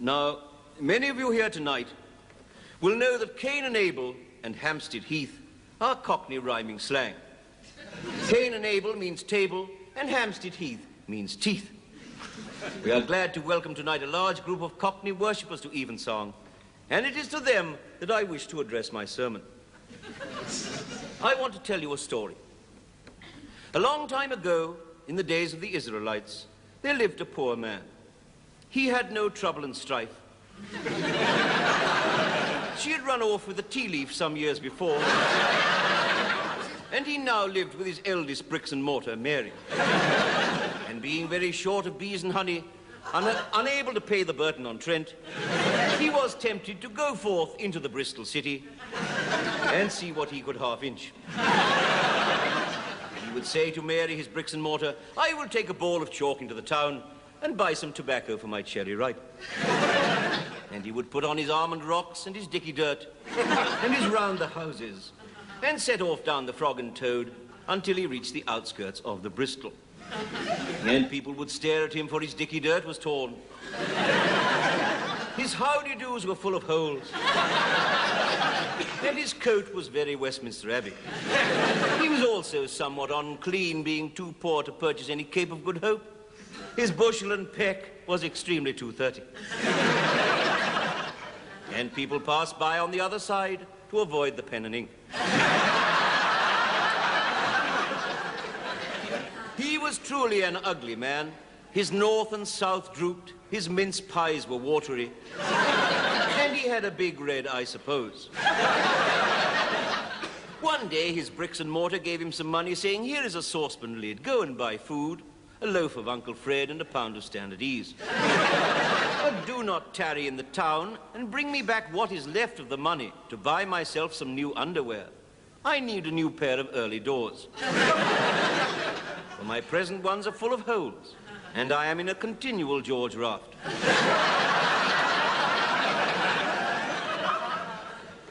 Now, many of you here tonight will know that Cain and Abel and Hampstead Heath are Cockney rhyming slang. Cain and Abel means table, and Hampstead Heath means teeth. We are glad to welcome tonight a large group of Cockney worshippers to Evensong, and it is to them that I wish to address my sermon. I want to tell you a story. A long time ago, in the days of the Israelites, there lived a poor man. He had no trouble and strife. She had run off with a tea leaf some years before, and he now lived with his eldest bricks and mortar, Mary. And being very short of bees and honey, unable to pay the burden on Trent, he was tempted to go forth into the Bristol city and see what he could half-inch. He would say to Mary, his bricks and mortar, "I will take a ball of chalk into the town and buy some tobacco for my cherry ripe." And he would put on his almond rocks and his dicky dirt and his round the houses and set off down the Frog and Toad until he reached the outskirts of the Bristol. And people would stare at him, for his dicky dirt was torn. His howdy-doos were full of holes. And his coat was very Westminster Abbey. He was also somewhat unclean, being too poor to purchase any Cape of Good Hope. His bushel and peck was extremely 230. And people passed by on the other side to avoid the pen and ink. He was truly an ugly man. His north and south drooped, his mince pies were watery, and he had a big red eye, I suppose. One day his bricks and mortar gave him some money, saying, "Here is a saucepan lid, go and buy food, a loaf of Uncle Fred and a pound of standard ease. But do not tarry in the town, and bring me back what is left of the money to buy myself some new underwear. I need a new pair of early doors. For my present ones are full of holes, and I am in a continual George raft."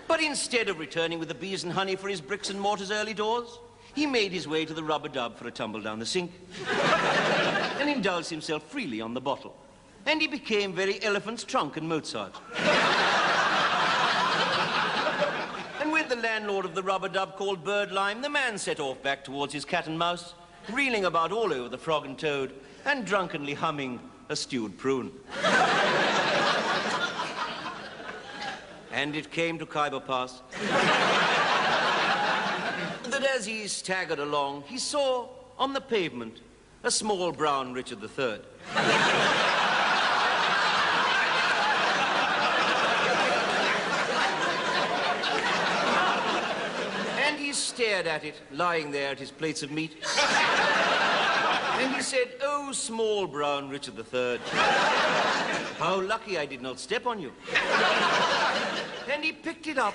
But instead of returning with the bees and honey for his bricks and mortar's early doors, he made his way to the rubber-dub for a tumble down the sink and indulged himself freely on the bottle. And he became very Elephant's Trunk and Mozart. And when the landlord of the rubber-dub called Birdlime, the man set off back towards his cat and mouse, reeling about all over the Frog and Toad and drunkenly humming a stewed prune. And it came to Khyber Pass that as he staggered along, he saw on the pavement a small brown Richard III. And he stared at it, lying there at his plates of meat. And he said, "Oh, small brown Richard III, how lucky I did not step on you." And he picked it up,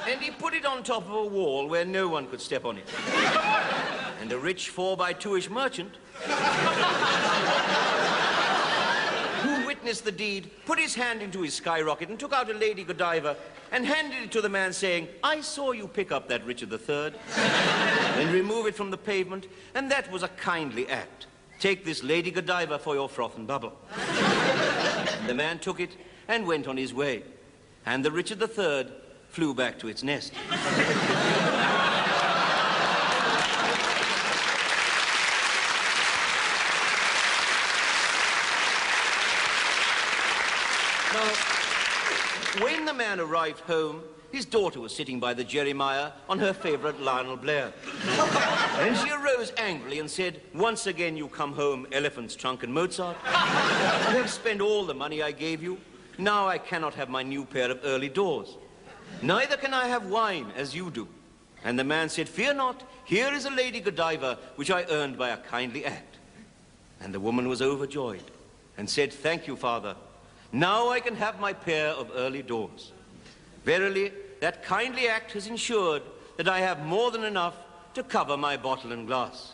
and he put it on top of a wall where no one could step on it. And a rich 4x2-ish merchant, who witnessed the deed, put his hand into his skyrocket and took out a Lady Godiva and handed it to the man, saying, "I saw you pick up that Richard III and remove it from the pavement, and that was a kindly act. Take this Lady Godiva for your froth and bubble." And the man took it and went on his way, and the Richard III flew back to its nest. Now, when the man arrived home, his daughter was sitting by the Jeremiah on her favorite Lionel Blair. And she arose angrily and said, "Once again you come home, Elephant's Trunk and Mozart. You have spent all the money I gave you. Now I cannot have my new pair of early doors. Neither can I have wine, as you do." And the man said, "Fear not, here is a Lady Godiva, which I earned by a kindly act." And the woman was overjoyed and said, "Thank you, father. Now I can have my pair of early doors. Verily, that kindly act has ensured that I have more than enough to cover my bottle and glass."